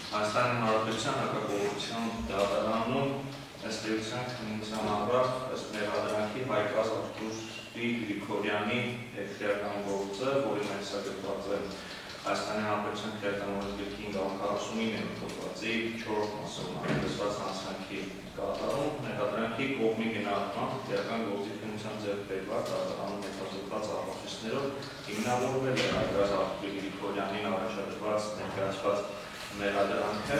Հայաստանի Հանրապետության հակագործության դատարանում ըստ էության քննության առավ ըստ մեղադրանքի Հայկազ Արտուրի Գրիգորյանի քրեական գործը, որի մենսագրված է Հայաստանի Հանրապետության քրեական օրենսգրքի 549-րդ հոդվածի 4-րդ մասում անհրաժեշտ հանցանքի կատարում, մեղադրանքի կողմի գնահատման քրեական գործի քննության ձեռք բերված դատարանում հետազոտված ապացույցներով հիմնավորվել է Հայկազ Արտուրի Գրիգորյանին առաջադրված ներկայացված մեղադրանքը,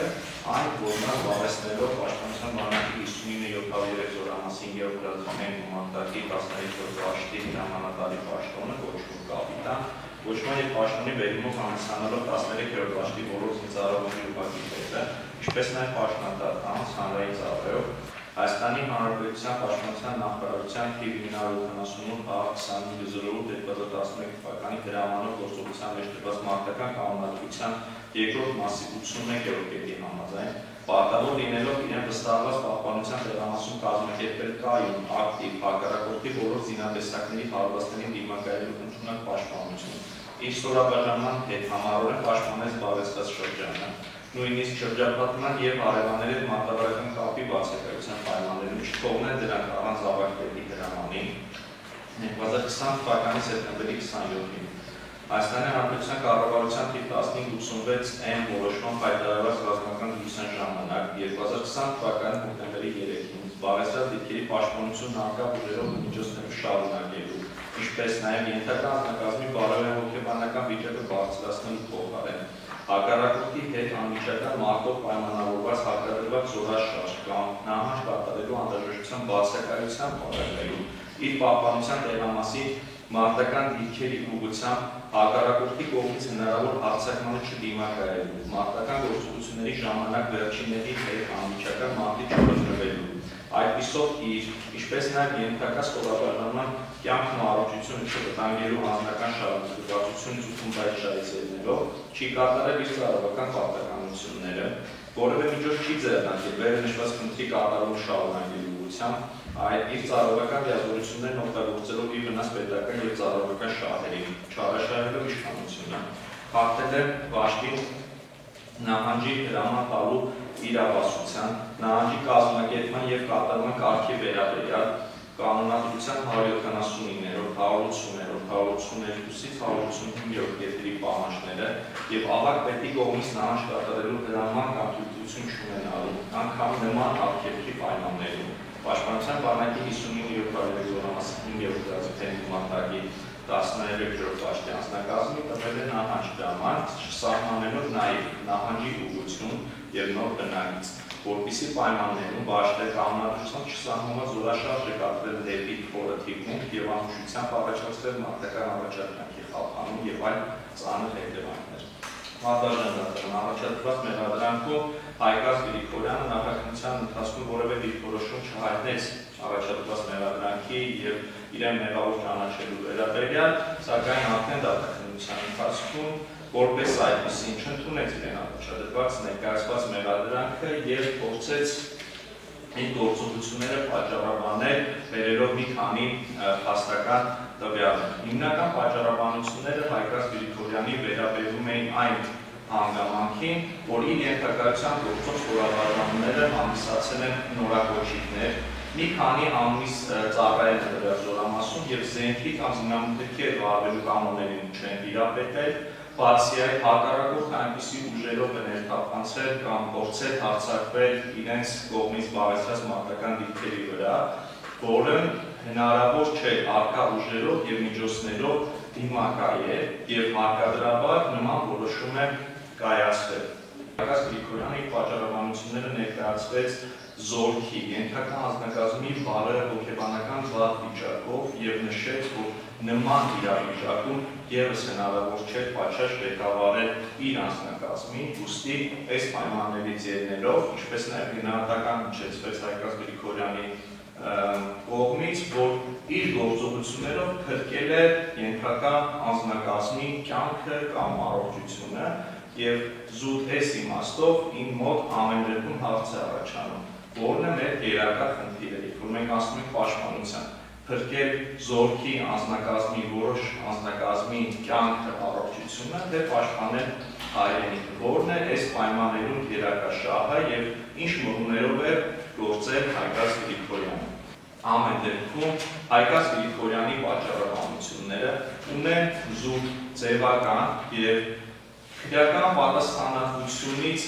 այն, որ նա զբաղեցնելով Պաշտպանության բանակի 59-703 զորամասի 5-րդ գրադարանի կոմանդանտի 13-րդ դաշտի հրամանատարի պաշտոնը կոչվում կապիտան, կոչման և պաշտոնի բերումով հանդիսանալով 13-րդ դաշտի բոլոր զինծառայողների ուղղակի պետը, ինչպես նաև պաշտոնատար անձ հանրային ծառայող, Հայաստանի Հանրապետության Պաշտպանության նախարարության թիվ 978-2011 թվականի հրամանով գործողության մեջ տրված մարտական կանոնադրության երկրորդ մասի 81-րդ կետի համաձայն, պարտավոր լինելով իրեն վստահված պահպանության տեղամասում կազմակերպել կայուն, ակտիվ, հակառակորդի բոլոր զինատեսակների հարվածներին դիմակայելու ընդունակ պաշտպանություն, իր ստորաբաժանման հետ համառորեն պաշտպանեց զբաղեցված շրջանը, նույնիսկ շրջապատման և հարևանների հետ մարտավարական կապի բացակայության պայմաններում չթողնել դրանք առանց ավարտվելու հրամանի 2020 թվականի սեպտեմբերի 27-ին Հայաստանի Հանրապետության կառավարության թիվ 1586-N որոշմամբ հայտարարված ռազմական դրության ժամանակ 2020 թվականի հոկտեմբերի 3-ին զբաղեցրած դիրքերի պաշտպանությունն արկա ուժերով ու միջոցներով շարունակելու, ինչպես նաև ենթակա անձնակազմի բարոյական հոգեբանական վիճակը բարձրացնելու փոխարեն հակառակորդի հետ անմիջական մարտով պայմանավորված հարկադրված զորաշարժ կամ նահանջ կատարելու անհրաժեշտության բացակայության պարագայում իր պահպանության տեղամասի մարտական դիրքերի ուղղությամբ հակառակորդի կողմից հնարավոր հարձակմանը չդիմակայելու, մարտական գործողությունների ժամանակ վերջինների հետ անմիջական մարտի չորոշվելու, այդպիսով իր, ինչպես նաև ենթակա ստորաբաժանման կյանքն ու առողջությունը չվտանգելու անձնական շահագրգռվածությունից ու խմբայիչարից ելնելով, չի կատարել իր ծառայական պարտականությունները, որևէ միջոց չի ձեռնարկել վերը նշված խնդրի կատարումը շարունակելու ուղղությամբ, այդ իր ծառայական դիազորություններն օգտագործելով իր վնաս պետական և ծառայական շահերին, չարաշահելով իշխանությունը, խախտել է Վաշտի նահանջի հրաման տալու իրավասության, նահանջի կազմակերպման և կատարման կարգի վերաբերյալ կանոնադրության 179-րդ, 180-րդ, 182-ից 185-րդ կետերի պահանջները և ավագ պետի կողմից նահանջ կատարելու հրաման կամ թույլտվություն չունենալու, անգամ նման արգելքի պայմաններում Պաշտպանության բանակի 59-703 զորամասի 5-րդ գրադարանի կոմանդանտի 13-րդ դաշտի անձնակազմի տվել է նահանջ հրաման, չսահմանելով նաև նահանջի ուղղություն և նոր բնակիչ, որպեսզի պայմաններում Վաշտը կանոնադրությամբ չսահմանված զորաշարժ է կատարել դեպի խորը թիկունք և անուշությամբ առաջացրել մարտական առաջադրանքի խափանում և այլ ծանր հետևանքներ։ Մարտական դատարան առաջադրված մեղադրանքով Հայկազ Գրիգորյանը նախաքննության ընթացքում որևէ դիրքորոշում չհայտնեց առաջադրված մեղադրանքի և իրեն մեղավոր ճանաչելու վերաբերյալ, սակայն արդեն դատաքննության ընթացքում որպես այդպիսին չընդունեց իրեն առաջադրված ներկայացված մեղադրանքը և փորձեց իր գործողությունները պատճառաբանել բերելով մի քանի փաստական տվյալներ։ Հիմնական պատճառաբանությունները Հայկազ Գրիգորյանի վերաբերում էին այն հանգամանքին, որ իր ենթակայությամբ գործող ստորաբաժանումները հանդիսացել են նորակոչիկներ, մի քանի ամիս ծառայել դրա զորամասում և զենքի կամ զինամթերքի հետ վարվելու կանոններին չեն տիրապետել, բացի այդ հակառակորդը այնպիսի ուժերով է ներթափանցել կամ փորձել հարձակվել իրենց կողմից զբաղեցրած մարտական դիրքերի վրա, որը հնարավոր չէ առկա ուժերով և միջոցներով դիմակայել և հարկադրաբար նման որոշում է կայացվել։ Հայկազ Գրիգորյանը իր պատճառաբանությունները ներկայացվեց զորքի, ենթակա անձնակազմի բարոյական հոգեբանական վատ վիճակով և նշեց, որ նման իրավիճակում ևս հնարավոր չէ պատշաճ ղեկավարել իր անձնակազմին, ուստի այս պայմաններից ելնելով, ինչպես նաև գնահատական հնչեցվեց Հայկազ Գրիգորյանի կողմից, որ իր գործողություններով փրկել է ենթակա անձնակազմի կյանքը կամ առողջությունը և զուտ այս իմաստով իմ մոտ ամեն դեպքում հարց է առաջանում, որն է մեր գերակա խնդիրը, որ մենք ասում ենք պաշտպանության, փրկել զորքի անձնակազմի որոշ անձնակազմի կյանքը, առողջությունը, թե պաշտպանել հայրենիքը, որն է այս պայմաններում գերակաշահը եւ ինչ մղումներով է գործել Հայգազ Գրիգորյանը։ Ամեն դեպքում Հայգազ Գրիգորյանի պատճառաբանությունները ունեն զուտ ձևական եւ քրեական պատասխանատվությունից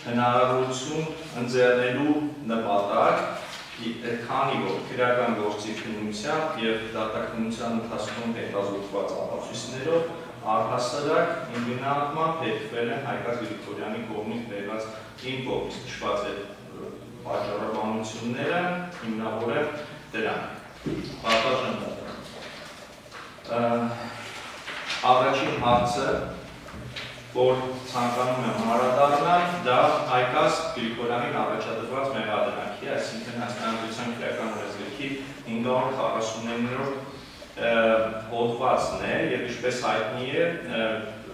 հնարավորություն ընձեռնելու նպատակ, քանի որ քրեական գործի քննությամբ եւ դատաքննության ընթացքում հետազոտված ապացույցներով առհասարակ ինքնահատման հետքվել են Հայգազ Գրիգորյանի կողմից բերված իմ կողմից նշված պատճառաբանությունները հիմնավոր է դրան։ Պատասխան առաջին հարցը, որ ցանկանում եմ անդրադառնալ, դա Հայգազ Գրիգորյանին առաջադրված մեղադրանքի, այսինքն Հայաստանյան քրեական օրենսգրքի 549-րդ հոդվածն է եւ ինչպես հայտնի է,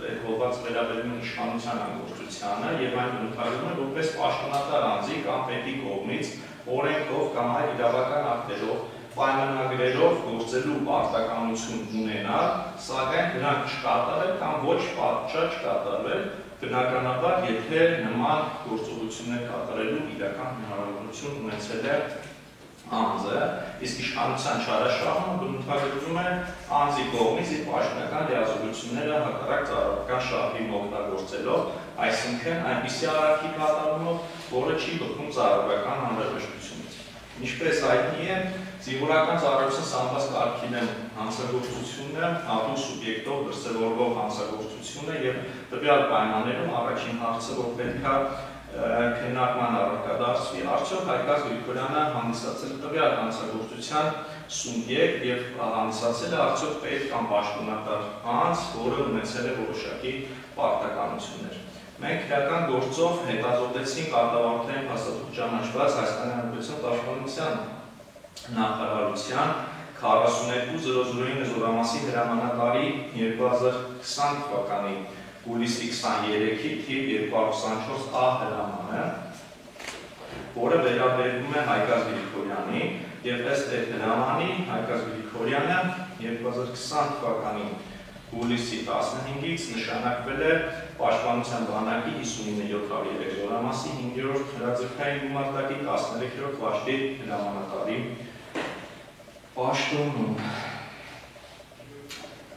այդ հոդվածը վերաբերում է իշխանության անգործությանը եւ այն ընդհանրում է որպես պաշտոնատար անձի կամ պետի կողմից օրենքով կամ այլ իրավական ակտերով պայմանագրերով գործելու պարտականություն ունենալ, սակայն դրանք չկատարել կամ ոչ պատշաճ չկատարվել, բնականաբար եթե նման գործողություններ կատարելու իրական հնարավորություն ունեցել է անձը, իսկ իշխանության չարաշահումը բնութագրվում է անձի կողմից իր պաշտոնական լիազորությունները հակառակ ծառայական շահերին օգտագործելով, այսինքն այնպիսի արարքի կատարումով, որը չի բխում ծառայական անհրաժեշտությունից։ Ինչպես հայտնի է, զինվորական ծառայության սահմանված կարգին հանցագործությունը, հատուկ սուբյեկտով դրսևորվող հանցագործությունը եւ տվյալ պայմաններում առաջին հարցը, որ պետք է քննարկման առարկա դարձվի, արդյոք Հայգազ Գրիգորյանը հանդիսացել տվյալ հանցագործության սուբյեկտ եւ հանդիսացել է արդյոք պետ կամ պաշտոնատար անձ, որը ունեցել է որոշակի պարտականություններ։ Մենք քրեական գործով հետազոտեցինք արտավարդային փաստաթուղթ ճանաչված Հայաստանի Հանրապետության Պաշտպանության նախարարության 4209 զորամասի հրամանատարի 2020 թվականի հուլիսի 23-ի թիվ 224A հրամանը, որը վերաբերվում է Հայգազ Գրիգորյանի եւ ըստ այդ հրամանի Հայգազ Գրիգորյանը 2020 թվականի հուլիսի 15-ից նշանակվել է Պաշտպանության բանակի 59-703 զորամասի 5-րդ հրաձգային գումարտակի 13-րդ վաշտի հրամանատարի պաշտոնում։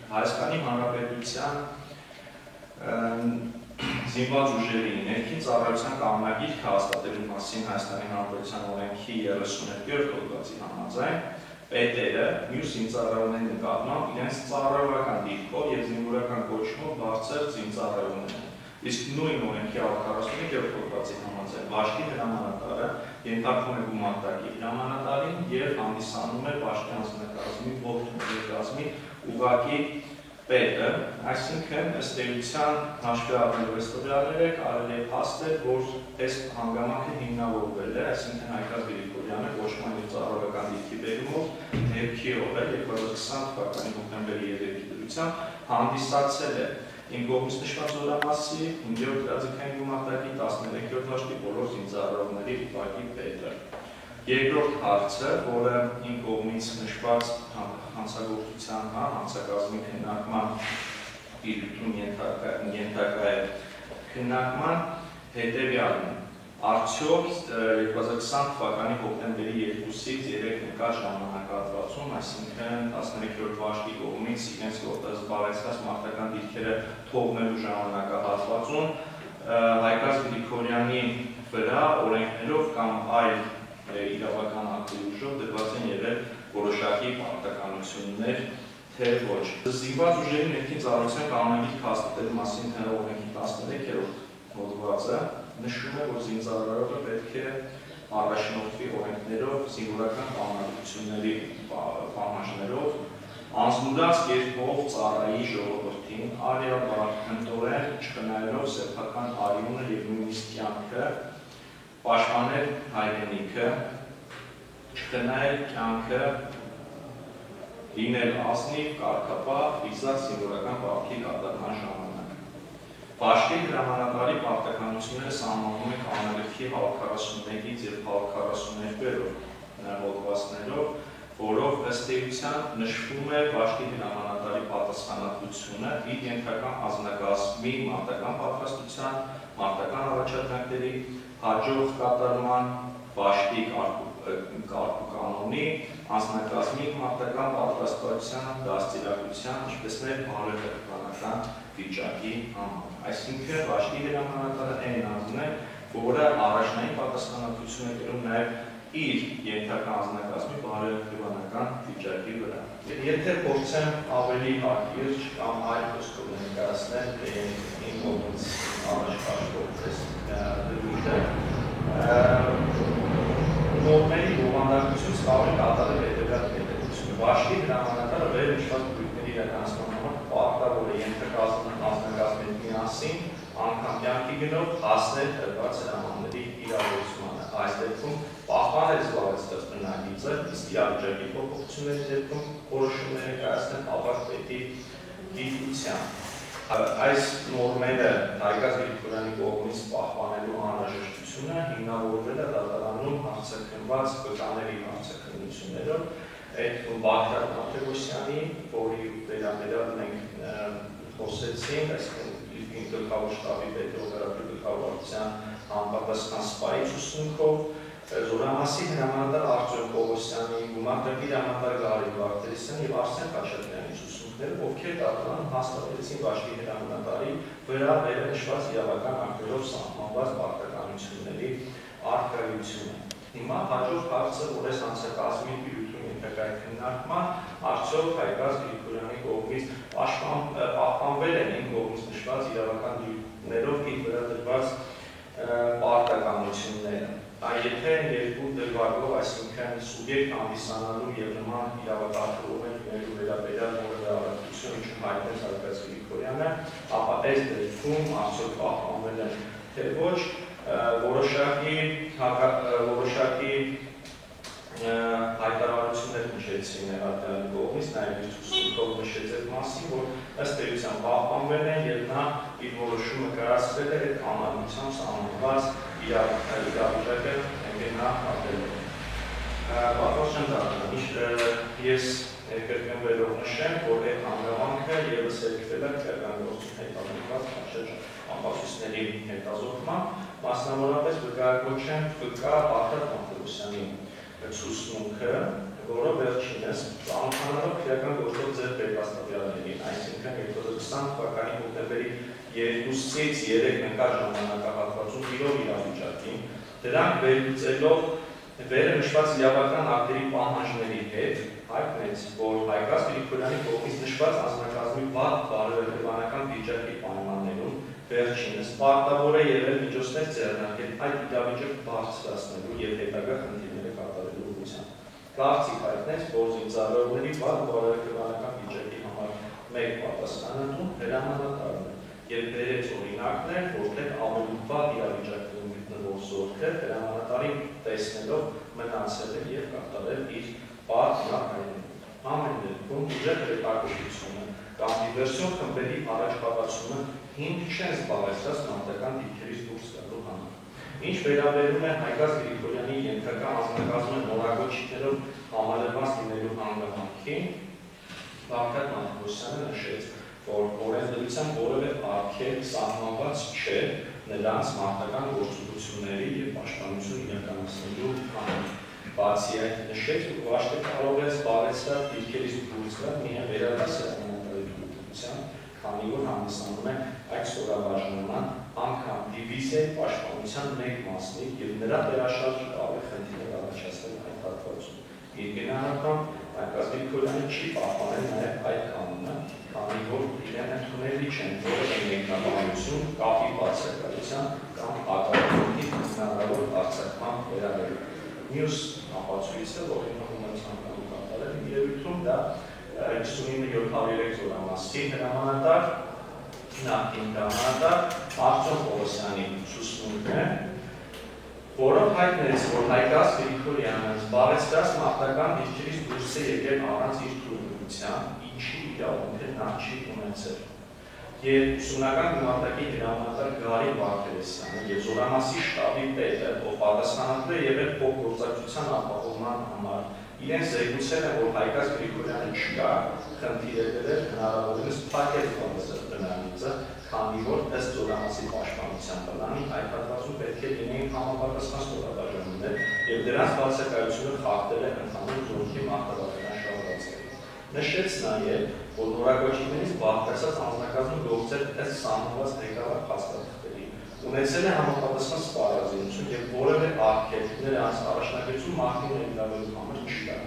Հայաստանի Հանրապետության զինված ուժերի ներքին ծառայության կանոնագիրքը հաստատելու մասին Հայաստանի Հանրապետության օրենքի 32-րդ հոդվածի համաձայն պետերը մյուս զինծառայողների նկատմամբ իրենց ծառայողական դիրքով եւ զինվորական կոչումով բարձր զինծառայողներ են։ Իսկ նույն օրենքի 45-րդ հոդվածի համաձայն վաշտի հրամանատարը ենթարկվում է գումարտակի հրամանատարին եւ հանդիսանում է վաշտի անձնակազմի ողջ ուղղակի պետը, այսինքն ըստ էության հաշվի առնելով այս տվյալները կարելի է փաստել, որ այս հանգամանքը հիմնավորվել է, այսինքն Հայգազ Գրիգորյանը կոչման եւ ծառայողական դիրքի բերումով դեպքի օրը 2020 թվականի հոկտեմբերի 3-ի դրությամբ հանդիսացել է իմ կողմից նշված զորամասի 5-րդ հրաձգային գումարտակի 13-րդ վաշտի բոլոր զինծառայողների ուղղակի պետը։ Երկրորդ հարցը, որը իմ կողմից նշված հանցագործության հանցակազմի քննարկման իրույթում ենթակա է քննարկման հետևյալն է։ Արդյոք 2020 թվականի հոկտեմբերի 2-ից 3 նկատ ժամանակահատվածում, այսինքն 13-րդ վաշտի կողմից իրենց զբաղեցրած մարտական դիրքերը թողնելու ժամանակահատվածում Հայգազ Գրիգորյանի վրա օրենքներով կամ այլ իրավական ակտի ուժով դրված են եղել որոշակի պարտականություններ, թե ոչ։ Զինված ուժերի ներքին ծառայության կանոնագիրքը հաստատելու մասին օրենքի 13-րդ հոդվածը նշում է, որ զինծառայողը պետք է առաջնորդվի օրենքներով, զինվորական կանոնադրությունների պահանջներով, անձնուրաց կերպով ծառայի ժողովրդին, արիաբար, հմտորեն չխնայելով սեփական արյունը եւ նույնիսկ կյանքը, պաշտպանել հայրենիքը, չխնայել կյանքը, լինել ազնիվ, կարգապահ, ֆիզիկ զինվորական պարտքի կատարման ժամանակ։ Վաշտի հրամանատարի պարտականությունները սահմանվում են կանոնագրքի 141-ից եւ 142-րդ հոդվածներով, որով ըստ էության նշվում է Վաշտի հրամանատարի պատասխանատվությունը իր ենթական անձնակազմի մարտական պատրաստության, մարտական առաջադրանքների հաջող կատարման, Վաշտի կարգուկանոնի, անձնակազմի մարտական պատրաստվածության, դաստիարակության, ինչպես նաև բարոյական վիճակի համար։ Այսինքն Վաշտի հրամանատարը այն անձն է, որը առաջնային պատասխանատվություն է կրում նաև իր ենթական անձնակազմի բարոյական վիճակի վրա։ Եթե փորձեմ ավելի հակիրճ կամ այլ խոսքով ներկայացնել իմ կողմից առաջ քաշվող դրույթը, նորմերի բովանդակությունից կարող է կատարել հետևյալ հետևությունը։ Վաշտի հրամանատարը վեր նշված դրույթների իրականացման համար պարտավոր է ենթական անձնակազմի միասին անգամ կյանքի գնով հասնել տրված հրամանների իրավունքությանը։ Այս դեպքում պահպանել զբաղեցրած բնակիչը, իսկ իրավիճակի փոփոխությունների դեպքում որոշումներ ներկայացնել ապարտպետի գիտությամբ։ Այս նորմերը Հայկական Գրիգորյանի կողմից պահպանելու անհրաժեշտությունը հիմնավորվել է դատարանում հարցաքննված վկաների հարցաքննություններով, այդ Բաղդատ Մաթեոսյանի, որի վերաբերյալ մենք խոսեցինք, այսինքն գլխավոր շտաբի պետ օպերատիվ գլխավոր արտության անպատասխան սպայի ուսումնքով, Զորամասի հրամանատար Արտյոմ Պողոսյանի, Գումարտակի հրամանատար Գարիկ Վարդերիսյանի և Արսեն Խաչատրյանի ուսումնքները, ովքեր դատարանում հաստատեցին Վաշտի հրամանատարի վրա վերնշված իրավական ակտերով սահմանված պարտականությունների առկայությունը։ Հիմա հաջորդ հարցը, որ այս հանցակազմի տիրույթում ենթակայ քննարկման, արդյոք Հայկական Գրիգորյանի կողմից պահպանվել են այն կողմից նշված իրավական դրույթներով իր վրա դրված պարտականությունները։ Եթե երկու դրվագով, այսինքն սուբյեկտ հանդիսանալու և նման իրավակարգողների վերաբերյալ որևէ առարկություն չհայտնեց Հայկական Գրիգորյանը, ապա այս դեպքում արդյոք պահպանվել են թե ոչ, որոշակի հայտարարություններ նշեցին Նեղատյանի կողմից, նաև իր ուսումնքով նշեց այդ մասին, որ ըստ էության պահպանվել են և նա իր որոշումը կայացրել է այդ անհատությամբ սահմանված իրավիճակը ընկենա ապրելով։ Պատվով չեմ դառնալ, ես կրկնվելով նշեմ, որ այդ հանգամանքը ևս երկրել է քրեական գործում հետապնդված ապացույցների հետազոտման, մասնավորապես վկայակոչեմ վկա Բաղդատ Մաթեոսյանի ցուցմունքը, որը վերջինս ծանոթանալով քրեական գործով ձեռք բերված տվյալներին, այսինքն 2020 թվականի հոկտեմբերի 2-ից 3 նկար ժամանակահատվածում իրով իրավիճակին, դրանք վերլուծելով վերը նշված իրավական ակտերի պահանջների հետ հայտնեց, որ Հայկական Գրիգորյանի կողմից նշված անձնակազմի վատ բարոյական վիճակի պայմաններում վերջինս պարտավոր է եղել միջոցներ ձեռնարկել այդ իրավիճակը բարձրացնելու և հետագա խնդիրները կատարելու ուղղությամբ։ Կարծիք հայտնեց, որ զինծառայողների վատ բարոյական վիճակի համար մեկ պատասխանատուն հրամանատարն է և բերեց օրինակներ, որտեղ ավելի վատ իրավիճակում գտնվող զորքը հրամանատարին տեսնելով մնացել է և կատարել իր պարտքն ամեն դեպքում ուժեղ հետաքրքրությունը կամ դիվերսիոն խմբերի առաջխաղացումը հիմք չեն զբաղեցրած մարտական դիրքերից դուրս գալու համար։ Ինչ վերաբերում է Հայկական Գրիգորյանի ենթական անձնակազմի նորագոչիքներով համալրված լինելու հանգամանքին, Բաղդատ Մաթեոսյանը նշեց, որ օրենսդրությամբ որևէ արգելք սահմանված չէ նրանց մարտական գործողությունների և պաշտպանություն իրականացնելու համար։ Բացի այդ նշեց, որ Վաշտը կարող է զբաղեցրած դիրքերից դուրս գալ միայն վերադաս հրամանատարի թույլտվությամբ, քանի որ հանդիսանում է այդ ստորաբաժանման անգամ դիվիզիայի պաշտպանության մեկ մասնիկ և նրա վերաշարժը կարող է խնդիրներ առաջացնել այդ հատվածում։ Իր գնահատմամբ Հայկական Գրիգորյանը չի պահպանել նաև այդ կանոնը, քանի որ իրեն ընդունելի չեն որևէ մեկնաբանություն կապի բացակայության կամ հակառակորդի հնարավոր արձակման վերաբերյալ։ Մյուս ապացույցը, որի նշում ցանկանում կատարել իմ երևույթում, դա 59-703 զորամասի հրամանատար, նախկին հրամանատար Արտյոմ Պողոսյանի ցուցմունքն է, որով հայտնեց, որ Հայկական Գրիգորյանը զբաղեցրած մարտական դիրքերից դուրս է եկել առանց իր թույլտվության, ինչի իրավունքը նա չի ունեցել։ Եվ ուսումնական գումարտակի հրամանատար Գարիկ Վարդերիսյանը և Զորամասի շտաբի պետը, ով պատասխանատու է եղել փոխգործակցության ապահովման համար իրեն զեկուցել են, որ Հայգազ Գրիգորյանը չկա, խնդիր է դրել հնարավորինս փակել բնագիծը, քանի որ ըստ Զորամասի պաշտպանության պլանի այդ հատվածում պետք է լինեին համապատասխան ստորաբաժանումներ եւ դրանց բացակայությունը խախտել է ընդհանուր զորքի մարտավարական շահառուծները։ Նշեց նաեւ, որ նորագոչիներից բաղկացած անձնակազմը գործել ըստ սահմանված ղեկավար փաստաթղթերի, ունեցել է համապատասխան սպառազինություն եւ որևէ արգելք նրանց առաջնագծում մարտին ներգրավելու համար չկա։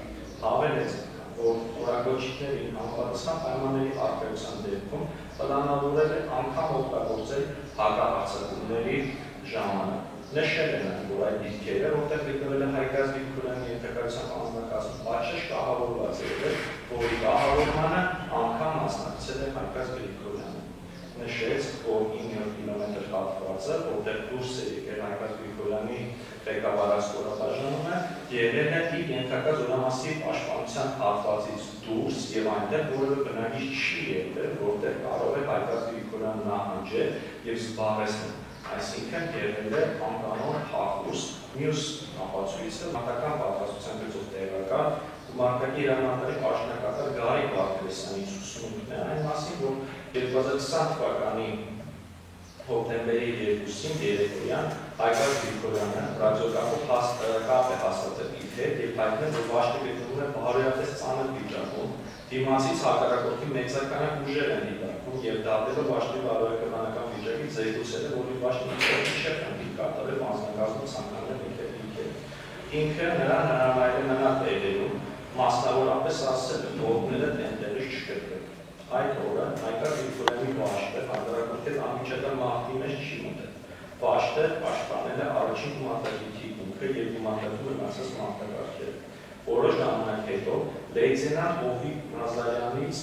Հավելեց, որ նորագոչիքներին համապատասխան պայմանների արգելության դեպքում պլանավորել է անգամ օգտագործել հակահարձակումների ժամանակ։ Նշել են, որ այդ դիրքերը, որտեղ գտնվել է Հայգազ Գրիգորյանի ենթակայությամբ անձնակազմում, պատշաճ կահավորված է, որի կահավորմանը անգամ մասնակցել է Հայգազ Գրիգորյանը։ Նշեց, որ 9 կիլոմետր հատվածը, որտեղ դուրս է եկել Հայգազ Գրիգորյանի ղեկավարած ստորաբաժանումը, եղել է իր ենթակա Զորամասի պաշտպանության հատվածից դուրս եւ այնտեղ որևէ բնակիչ չի եղել, որտեղ կարող է Հայգազ Գրիգորյանը նահանջել եւ զբաղեցնել։ Այսինքն եղել է անկանոն փախուստ, մյուս ապացույցը մարտական պատասխանատվության գծով տեղական մարտակի հրամանատարի պաշտոնակատար Գարիկ Վարդապետյանի ցուցումն է այն մասին, որ 2020 թվականի հոկտեմբերի 2-ին երեկոյան Հայգազ Գրիգորյանը ռադիոկապով կապ է հաստատել իր հետ եւ հայտնել, որ Վաշտը գտնվում է բարոյապես ծանր վիճակում, դիմացից հակառակորդի մեծականակ ուժեր են դիտարկում եւ դատելով Վաշտի բարոյական վիճակից զեկուցել է, որ Վաշտը չէ խնդիր կատարել անձնակազմի ցանկալի դեպքեր։ Ինքը նրան հրամայել է մնալ տեղերում, մասնավորապես ասել է, որ օգնել է տենտերից չգրկել։ Այդ օրը Հայգազ Գրիգորյանի Վաշտը հակառակորդի անմիջական մարտի մեջ չի մտել։ Վաշտը պաշտպանել է առաջին գումարտակի թիկունքը եւ գումարտակում մնացած մարտակարգերը։ Որոշ ժամանակ հետո լեյտենանտ Հովիկ Նազարյանից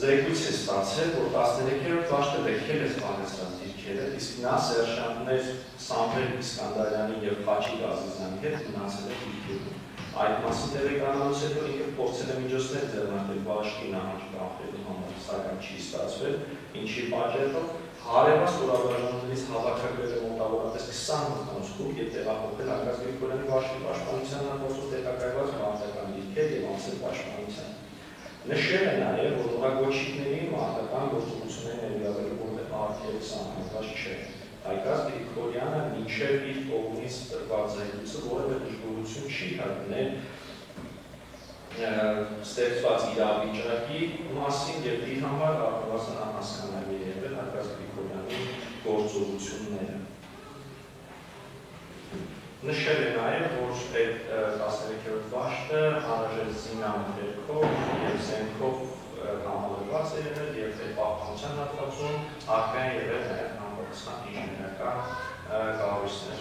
զեկույց է ստացել, որ 13-րդ Վաշտը լքել է զբաղեցրած դիրքերը, իսկ նա սերժանտներ Սամվել Իսկանդարյանի եւ Խաչիկ Ազիզյանի հետ մնացել է դիրքերում։ Այդ մասին տեղեկանալուց հետո ինքը փորձել է միջոցներ ձեռնարկել Վաշտի նահանջ կանխելու համար, սակայն չի ստացվել, ինչի պատճառով հարևան ստորաբաժանումներից հավաքագրել է մոտավորապես 20 մտնոսկուք եւ տեղափոխել Հայգազ Գրիգորյանի Վաշտի պաշտպանության հանդեպ տեղակայված մարտական դիրքեր եւ անձնի պաշտպանության։ Նշել է նաեւ, որ նորագոչիքների մարտական գործողությունների ներգրավելու որտեղ արգելք սահմանված չէ։ Հայգազ Գրիգորյանը մինչև իր կողմից տրված զեկույցը որևէ դժգոհություն չի հայտնել ստեղծված իրավիճակի մասին եւ իր համար առնվազն անհասկանալի է եղել Հայգազ Գրիգորյանի գործողությունները։ Նշել է նաեւ, որ այդ 13-րդ Վաշտը անհրաժեշտ զինամթերքով եւ զենքով համալրված է եղել եւ այդ պահպանության հատվածում արկային եղել նաեւ համապատասխան ինժեներական կառույցներ։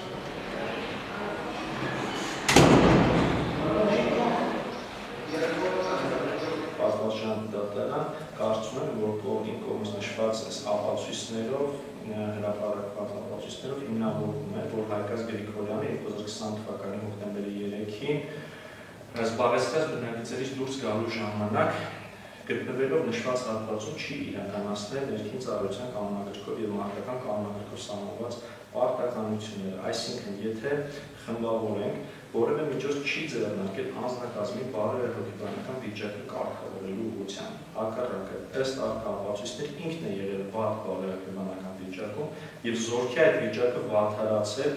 Պատմական դատարան կարծում եմ, որ կողմից նշված ապացույցներով հրապարակված ապացույցներով հիմնավորվում է, որ Հայգազ Գրիգորյանը 2020 թվականի հոկտեմբերի 3-ին զբաղեցրած բնակիչներից դուրս գալու ժամանակ գտնվելով նշված հատվածում չի իրականացնել ներքին ծառայության կանոնագրքով եւ մարտական կանոնագրքով սահմանված պարտականությունները, այսինքն եթե խմբավորենք, որևէ միջոց չի ձեռնարկել անձնակազմի բարոյ հոգեբանական վիճակը կարգավորելու ուղղությամբ։ Հակառակը, ըստ առկա ապացույցների ինքն է եղել վատ բարոյ հոգեբանական վիճակում եւ զորքի այդ վիճակը վատթարացրել,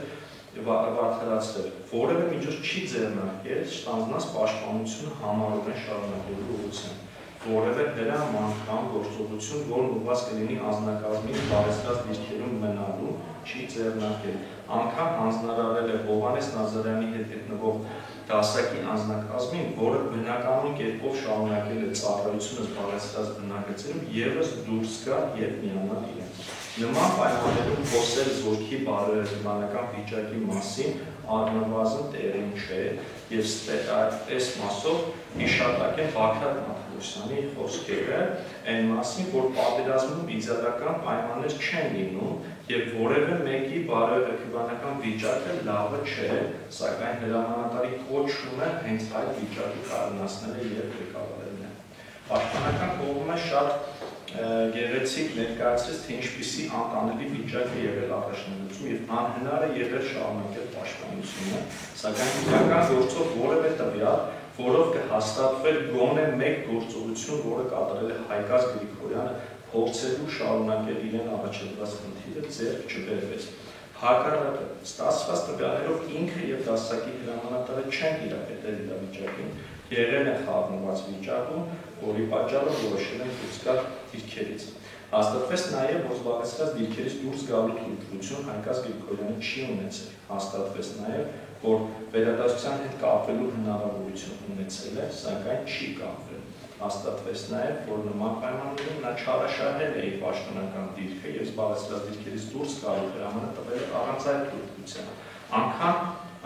որևէ միջոց չի ձեռնարկել ստանձնած պաշտպանությունը համառորեն շարունակելու ուղղությամբ։ Որևէ հրաման կամ գործողություն, որն ուղղված կլինի անձնակազմին բարեցրած դիրքերում մնալու, չի ձեռնարկել։ Անգամ հանձնարարել է Հովհաննես Նազարյանի հետ գտնվող դասակի անձնակազմին, որը բնականon կերպով շարունակել է ծառայությունը զբաղեցրած բնակիչներում եւս դուրս գա եւ միանալ իրեն։ Նման պայմաններում խոսել զորքի բարոյական վիճակի մասին առնվազն տեղին չէ եւ այս մասով հիշատակ են Բաքրատ Մաթեոսյանի խոսքերը այն մասին, որ պատերազմում իդեալական պայմաններ չեն լինում եւ որևէ մեկի բարոյական վիճակը լավը չէ, սակայն հրամանատարի կոչումը հենց այդ վիճակը կառնացնել եւ ղեկավարելն է։ Պաշտպանական կողմը շատ գեղեցիկ ներկայացրեց, թե ինչպիսի անտանելի վիճակ է եղել առաջնագծում եւ անհնար է եղել շարունակել պաշտպանությունը, սակայն իրական գործով որևէ տվյալ, որով կհաստատվեր գոնե մեկ գործողություն, որը կատարել է Հայգազ Գրիգորյանը, փորձելու շարունակել իրեն առաջադրված խնդիրը ձեռք չբերվեց։ Հակառակը, ստացված տվյալներով ինքը եւ դասակի հրամանատարը չեն տիրապետել իրավիճակին, եղել են խառնված վիճակում, որի պատճառով որոշել են դուրս գալ դիրքերից։ Հաստատվեց նաև, որ զբաղեցրած դիրքերից դուրս գալու թույլտվություն Հայգազ Գրիգորյանը չի ունեցել։ Հաստատվեց նաև, որ վերադասության հետ կապվելու հնարավորություն ունեցել է, սակայն չի կապվել։ Հաստատվեց նաև, որ նման պայմաններում նա չարաշահել է իր պաշտոնական դիրքը եւ զբաղեցրած դիրքերից դուրս գալու հրամանը տվել է առանց այդ թույլտվության։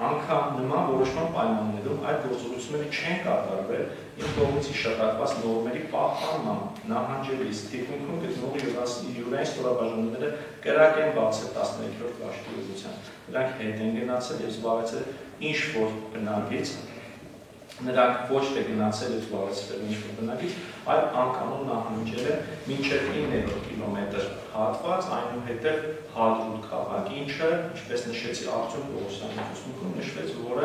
Անգամ նման որոշման պայմաններում այդ գործողությունները չեն կատարվել իր կողմից հիշատակված նորմերի պահպանման նահանջելիս թիկունքում գտնվող յուրային ստորաբաժանումները կրակ են բացել 13-րդ դաշտի ուղղությամբ։ Նրանք հետ են գնացել եւ զբաղեցրել ինչ-որ բնակից, նրանք ոչ թե գնացել եւ զբաղեցրել ինչ-որ բնակից, այլ անկանոն նահանջել են մինչեւ 9 կիլոմետր հատված, այնուհետեւ Հադրութ քաղաքի, ինչը, ինչպես նշեցի, Արտյոմ Պողոսյանի ուսումնքում նշվեց, որ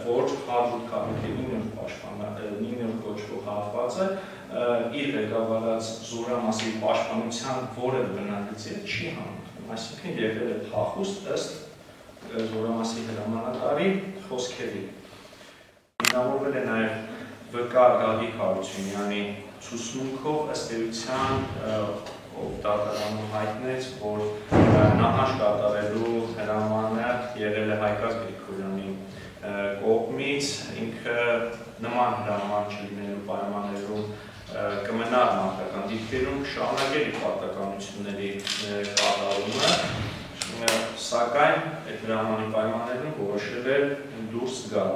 Հադրութ քաղաքի 9-րդ կոչվող հատվածը իր ղեկավարած Զորամասի պաշտպանության որևէ բնակիչի հետ չի համընկնում, այսինքն եղել է փախուստ ըստ Զորամասի հրամանատարի խոսքերի։ Հիմնավորվել է նաև ՎԿ Գագիկ Հարությունյանի ցուցմունքով, ըստ էության ով դատարանում հայտնեց, որ նահանջ կատարելու հրամանը եղել է Հայգազ Գրիգորյանի կողմից, ինքը նման հրաման չլինելու պայմաններում կմնար մարտական դիրքերում, կշարունակեր իր պարտականությունների կատարումը, սակայն այդ հրամանի պայմաններում որոշել է դուրս գալ։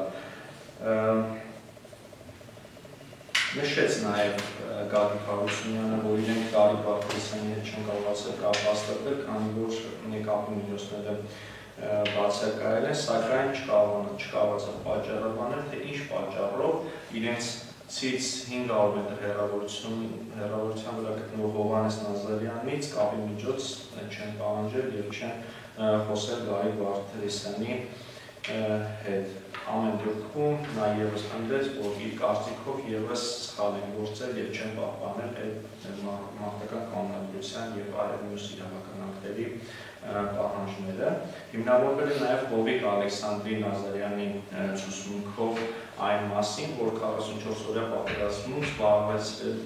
Նշեց նաև Գագիկ Հարությունյանը, որ իրենք Կարի Բաղդասարյանի հետ չեն կարողացել կապ հաստատել, քանի որ կապի միջոցները բացակայել են, սակայն չկարողացավ պատճառաբանել, թե ինչ պատճառով իրենցից 500 մետր հեռավորության վրա գտնվող Հովհաննես Նազարյանից կապի միջոց չեն պահանջել եւ չեն խոսել Գարիկ Վարդերեսյանի հետ։ Ամեն դեպքում նա ևս ընդդեց, որ իր կարծիքով ևս սխալ են գործել եւ չեն պահպանել այդ մարտական կանոնադրության եւ այլ մյուս իրավական ակտերի պահանջները։ Հիմնավորվել է նաև Հովիկ Ալեքսանդրի Նազարյանի ցուցմունքով այն մասին, որ 44-օրյա պատերազմում զբաղեցրել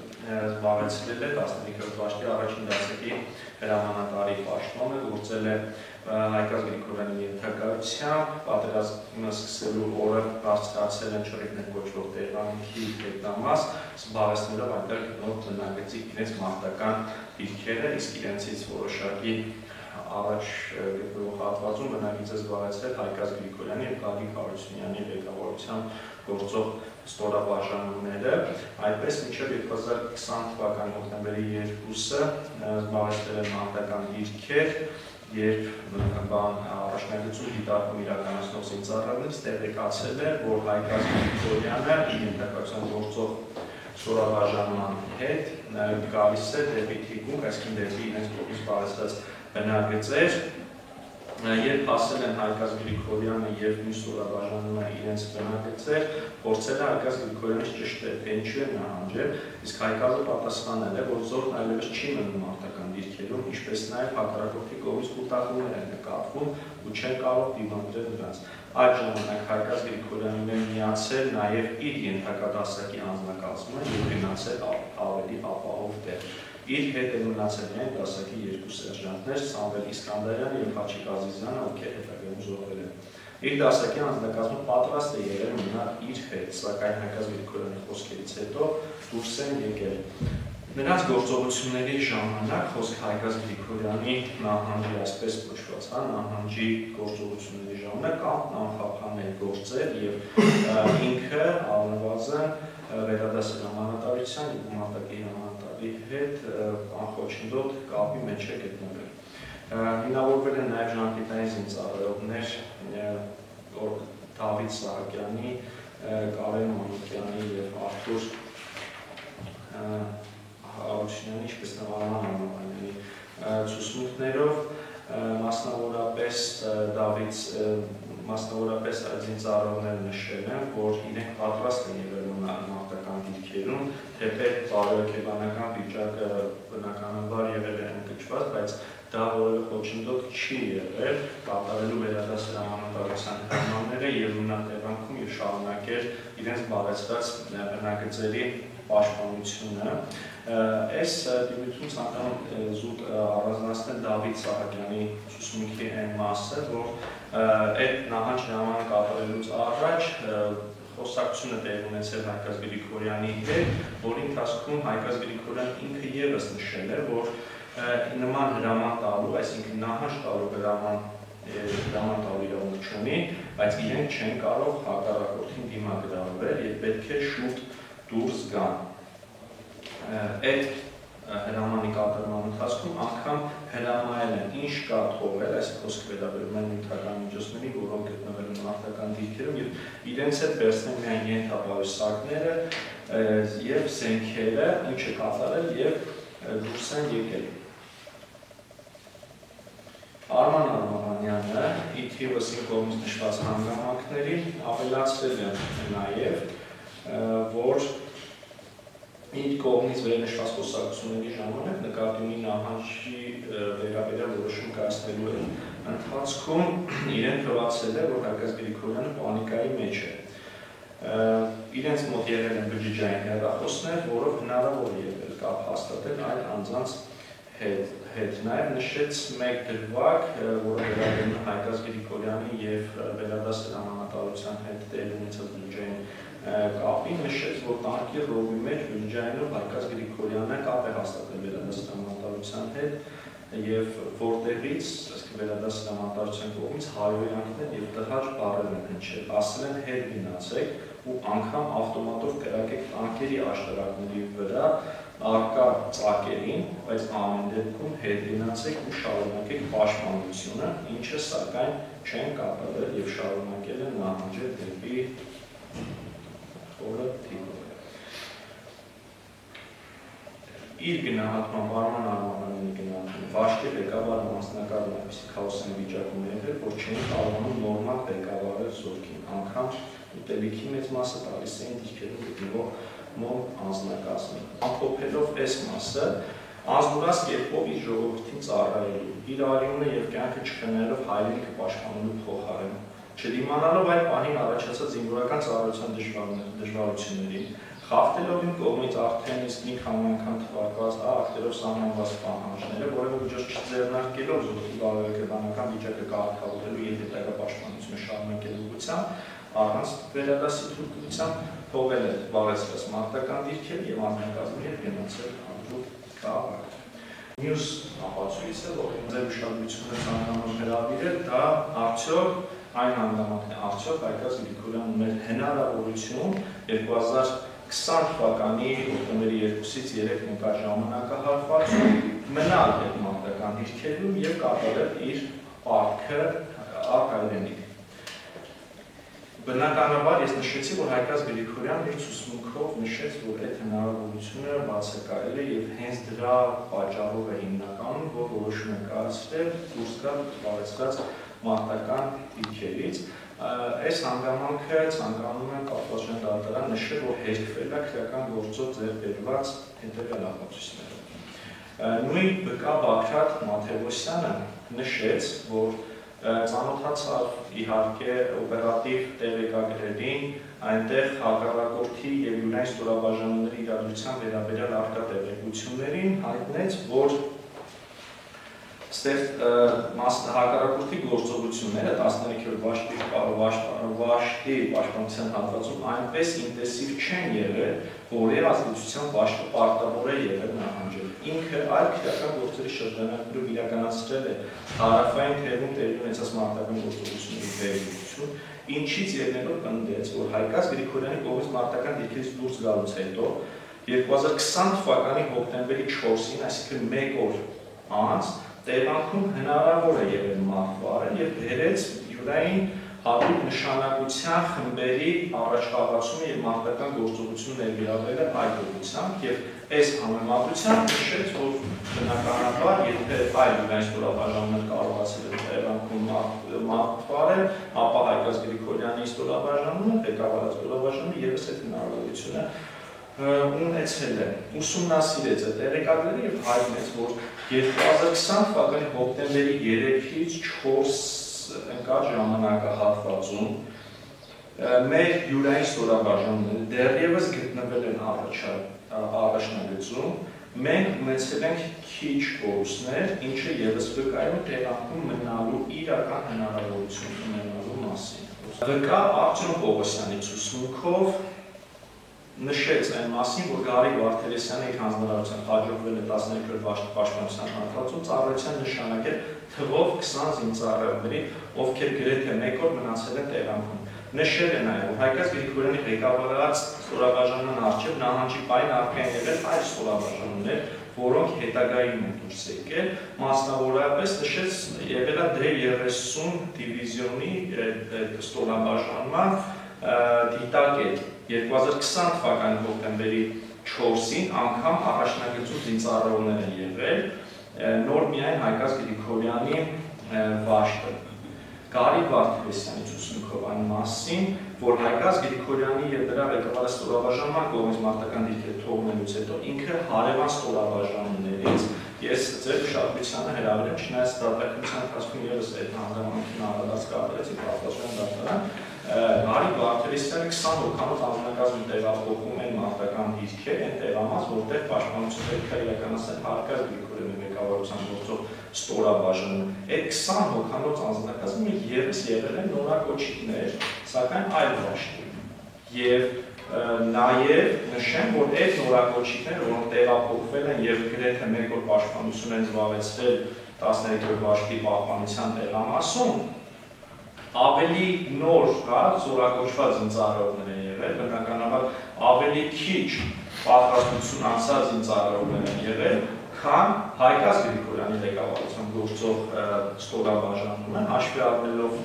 է 15-րդ դաշտի առաջին դասակի հրամանատարի պաշտոնը, գործել է Հայգազ Գրիգորյանի ենթակայությամբ, պատերազմը սկսելու օրը բարձրացել են Չռիկներ կոչվող տեղանքի հետամաս, զբաղեցնելով այնտեղ գտնվող բնակիչի իրենց մարտական դիրքերը, իսկ իրենցից որոշակի առաջ գտնվող հատվածում բնակիչը զբաղեցրել Հայգազ Գրիգորյանի եւ Գագիկ Հարությունյանի ղեկավարությամբ գործող ստորաբաժանումները, այդպես մինչև 2020 թվականի հոկտեմբերի 2-ը զբաղեցրել են մարտական դիրքեր, երբ առաջնագծում դիտարկում իրականացնող զինծառայողներից տեղեկացել է, որ Հայգազ Գրիգորյանը իր ենթակայությամբ գործող ստորաբաժանման հետ գալիս է դեպի թիկունք, այսինքն դեպի իրենց կողմից զբաղեցրած բնակիչներ, երբ հասել են Հայգազ Գրիգորյանը եւ մյուս ստորաբաժանումը իրենց բնակիչներ, փորձել է Հայգազ Գրիգորյանից ճշտել, թե ինչու է նահանջել, իսկ Հայգազը պատասխանել է, որ զորքն այլևս չի մնում մարտական դիրքերում, ինչպես նաեւ հակառակորդի կողմից կուտակումներ են նկատվում ու չեն կարող դիմադրել նրանց։ Այդ ժամանակ Հայգազ Գրիգորյանին են միացել նաեւ իր ենթակա դասակի անձնակազմը եւ գնացել ավելի ապահով տեղ։ Իր հետ են մնացել միայն դասակի երկու սերժանտներ Սամվել Իսկանդարյանը եւ Հաչիկ Ազիզյանը, ովքեր հետագայում զոհվել են։ Իր դասակի անձնակազմը պատրաստ է եղել մնալ իր հետ, սակայն Հայգազ Գրիգորյանի խոսքերից հետո դուրս են եկել։ Նրանց գործողությունների ժամանակ խոսք Հայգազ Գրիգորյանի նահանջի այսպես կոչված, նահանջի գործողությունների ժամանակ անխափան է գործել եւ ինքը առնվազն վերադասել հրամանատարության եւ մարտակի հրամանատարի հետ անխոչնդոտ կապի մեջ է գտնվել։ Հիմնավորվել են նաև ժանգիտային զինծառայողներ Դավիթ Սահակյանի, Կարեն Մանուկյանի եւ Արթուր Հարությունյանի, ինչպես Նավարման Անվանյանի ցուցմունքներով, մասնավորապես Դավիթ մասնավորապես այդ զինծառայողները նշել են, որ իրենք պատրաստ են եղել մարտական դիրքերում, թեպետ բարոյական վիճակը բնականաբար եղել է ընկճված, բայց դա որևէ խոչընդոտ չի եղել կատարելու վերադասարանատարության հրամանները եւ նա տեղանքում եւ շարունակել իրենց բարեցված բնակաձևի պաշտպանությունը։ Այս դեպքում ցանկանում զուտ առանձնացնել Դավիթ Սահակյանի ուսումնքի այն մասը, որ այդ նահանջ հրամանը կատարելուց առաջ խոսակցությունը տեղի ունեցել Հայկազ Գրիգորյանի հետ, որի ընթացքում Հայկազ Գրիգորյանը ինքը ևս նշել է, որ նման հրաման տալու, այսինքն նահանջ տալու հրաման տալու իրավունք չունի, բայց իրենք չեն կարող հակառակորդին դիմագրավել եւ պետք է շուտ դուրս գան։ Այդ հրամանի կատարման ընթացքում անգամ հրամայել են ինչ կա թողել, այս խոսքը վերաբերում է նյութական միջոցների, որոնք գտնվել են մարտական դիրքերում եւ իրենց հետ վերցնել միայն ենթապայուսակները եւ զենքերը, ինչը կատարել եւ դուրս են եկել։ Արման Արմանյանը ի թիվս իր կողմից նշված հանգամանքներին ավելացրել է նաեւ, որ իր կողմից վերնշված խոսակցությունների ժամանակ նկատի ունի նահանջի վերաբերյալ որոշում կայացնելու ընթացքում իրեն թվացել է, որ Հայկազ Գրիգորյանը պանիկայի մեջ է։ Իրենց մոտ եղել են բջջային հեռախոսներ, որով հնարավոր է եղել կապ հաստատել այլ անձանց հետ։ Նաև նշեց մեկ դրվագ, որը վերաբերում է Հայկազ Գրիգորյանի եւ վերադասարանատարության հետ տեղի ունեցած բջջային կապին, նշեց, որ տանկի ռովի մեջ բջջայինով Հայկազ Գրիգորյանը կապ է հաստատել վերադասարանատարության հետ եւ որտեղից, այսինքն վերադասարանատարության կողմից հայհոյանքներ եւ տհաճ բառեր են հնչել, ասել են հետ գնացեք ու անգամ ավտոմատով կրակեք տանկերի աշտարակների վրա արկա ծակերին, բայց ամեն դեպքում հետ գնացեք ու շարունակեք պաշտպանությունը, ինչը սակայն չեն կատարել եւ շարունակել են նահանջել դեպի խորը թիվը։ Իր գնահատմամբ Արման Արմանյանի գնահատմամբ Վաշտի ղեկավարը մասնակցել այնպիսի քաոսային վիճակում եղել, որ չէին կարողանում նորմալ ղեկավարել զորքին, անգամ ուտելիքի մեծ մասը տալիս էին դիրքերում գտնվող մոմ անձնակազմին։ Ամփոփելով այս մասը, անզորաց կերպով իր ժողովրդին ծառայելու, իր արյունը եւ կյանքը չքննելով հայրենիքը պաշտպանելու փոխարեն, չդիմանալով այդ պահին առաջացած զինվորական ծառայության դժվարություններին, խախտելով իմ կողմից արդեն իսկ մի քանի անգամ թվարկված ակտերով սահմանված պահանջները, որևէ միջոց չձեռնարկելով զորքի բարոյական վիճակը կարգավորելու եւ հետագա պաշտպանությունը շարունակելու ուղղությամբ, առանց վերադասի թույլտվության թողել է զբաղեցրած մարտական դիրքեր եւ անձնակազմի հետ գնացել Անդրուտ քաղաք։ Մյուս ապացույցը, որ ձեր ուշադրությունը ցանկանում հրավիրել, դա արդյոք այն հանգամանքն է, արդյոք Հայկազ Գրիգորյանը մեր հնարավորություն 2020 թվականի հոկտեմբերի 2-ից 3 նկար ժամանակահատվածում մնալ այդ մարտական դիրքերում եւ կատարել իր պարտքը արտահայտել։ Բնականաբար ես նշեցի, որ Հայկազ Գրիգորյանը իր ուսմունքով նշեց, որ այդ հնարավորությունը բացակայել է եւ հենց դրա պատճառով է հիմնականում, որ որոշում է կայացրել դուրս գալ զբաղեցրած մարտական դիրքերից։ Այս հանգամանքը ցանկանում է կապվածության դատարան նշել, որ հերքվել է քրեական գործով ձեռբերված հետևյալ ապացույցներով։ Նույն ԲԿ Բագրատ Մաթեոսյանը նշեց, որ ծանոթացավ իհարկե օպերատիվ տեղեկագրերին, այնտեղ հակառակորդի եւ յուրային ստորաբաժանումների իրադրության վերաբերյալ առկա տեղեկություններին, հայտնեց, որ հակառակորդի գործողությունները 13-րդ Վաշտի պաշտպանության հատվածում այնպես ինտենսիվ չեն եղել, որի ազդեցությամբ Վաշտը պարտավոր է եղել նահանջել։ Ինքը այլ քրեական գործերի շրջանակներում իրականացրել է հարավային թևում տեղի ունեցած մարտական գործողությունների վերլուծություն, ինչից ելնելով պնդեց, որ Հայկազ Գրիգորյանի կողմից մարտական դիրքերից դուրս գալուց հետո 2020 թվականի հոկտեմբերի 4-ին, այսինքն 1 օր անց, տեղանքում հնարավոր է եղել մարտվարել եւ բերեց յուրային հատուկ նշանակության խմբերի առաջխաղացումը եւ մարտական գործողություն ներգրավելը այդ ուղղությամբ եւ այս համեմատությամբ նշեց, որ բնականաբար եթե այլ յուրային ստորաբաժանումներ կարողացել են տեղանքում մարտվարել, ապա ստորաբաժանումը, ղեկավարած ստորաբաժանումը ևս այդ հնարավորությունը ունեցել է, ուսումնասիրեց այդ տեղեկատվերը եւ հայտնեց, որ 2020 թվականի հոկտեմբերի 3-ից 4 ընկած ժամանակահատվածում մեր յուրային ստորաբաժանումները դեռևս գտնվել են առաջնագծում, մենք ունեցել ենք քիչ կորուստներ, ինչը ևս վկայում է տեղանքում մնալու իրական հնարավորություն ունենալու մասին։ Վկա Արտյոմ Պողոսյանի ցուցմունքով նշեց այն մասին, որ Գարիկ Վարդերեսյանը իր հանձնարարությամբ հաջողվել է 12-րդ պաշտպանության հատվածում ծառայության նշանակել թվով 20 զինծառայողների, ովքեր գրեթե 1 օր մնացել են տեղանքում։ Նշել է նաև, որ Հայգազ Գրիգորյանի ղեկավարած ստորաբաժանման առջև նահանջի պայն առկա են եղել այլ ստորաբաժանումներ, որոնք հետագայում են դուրս եկել, մասնավորապես նշեց եղել է D30 դիվիզիոնի ստորաբաժանման դիտակետ 2020 թվականի հոկտեմբերի 4-ին անգամ առաջնագծում զինծառայողներ են եղել, նոր միայն Հայգազ Գրիգորյանի վաշտը։ Գարիկ Վարդերեսյանի ցուցմունքով այն մասին, որ Հայգազ Գրիգորյանի եւ նրա ղեկավար ստորաբաժանման կողմից մարտական դիրքեր թողնելուց հետո ինքը հարևան ստորաբաժանումներից ես ձեր ուշադրությանը հրավիրեմ, չնայած դատարկության ընթացքում ևս այդ հանրամանքին անդրադարձ կատարեցի Պարտաշյան դատարան, Գարիկ Վարդերեսյանը 20 հոգանոց անձնակազմի տեղափոխում են մարտական դիրքեր, այն տեղամաս, որտեղ պաշտպանություն պետք է իրականացնել Հայգազ Գրիգորյանի ղեկավարությամբ գործող ստորաբաժանում։ Այդ 20 հոգանոց անձնակազմը ևս եղել են նորակոչիկներ, սակայն այլ վաշտի։ Եվ նաև նշեմ, որ այդ նորակոչիկները, որոնք տեղափոխվել են եւ գրեթե 1 օր պաշտպանություն են զբաղեցրել 13-րդ վաշտի պահպանության տեղամասում, ավելի նոր, զորակոչված զինծառայողներ են եղել, բնականաբար ավելի քիչ պատրաստություն անցած զինծառայողներ են եղել, քան Հայգազ Գրիգորյանի ղեկավարությամբ գործող ստորաբաժանումը, հաշվի առնելով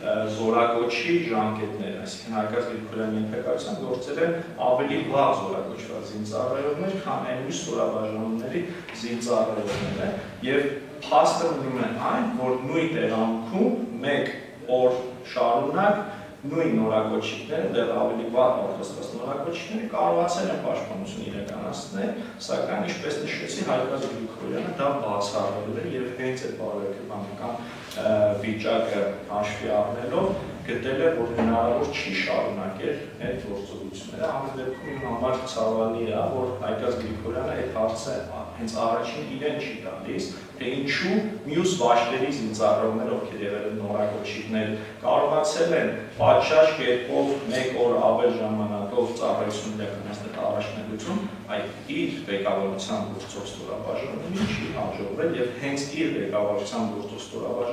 զորակոչի ժամկետներ, այսինքն Հայգազ Գրիգորյանի ենթակայությամբ գործել են ավելի վաղ զորակոչված զինծառայողներ, քան այն մյուս ստորաբաժանումների զինծառայողները, եւ փաստը մնում է այն, որ նույն տեղանքում 1 օր շարունակ նույն նորակոչիկները, դեռ ավելի վաղ պատրաստված նորակոչիկները կարողացել են պաշտպանություն իրականացնել, սակայն ինչպես նշեցի, Հայգազ Գրիգորյանը դա բացառել է եւ հենց այդ բարոյական վիճակը հաշվի առնելով գտել է, որ հնարավոր չի շարունակել այդ գործողությունները։ Ամեն դեպքում իմ համար ցավալի է, որ Հայգազ Գրիգորյանը այդ հարցը հենց առաջին իրեն չի տալիս, թե ինչու մյուս վաշտերի զինծառայողներ, ովքեր եղել են նորակոչիկներ, կարողացել են պատշաճ կերպով 1 օր ավել ժամանակով ծառայություն իրականացնել առաջնագծում, այդ իր ղեկավարությամբ գործող ստորաբաժանումին չի հաջողվել եւ հենց իր ղեկավարությամբ գործող ստորաբաժանումը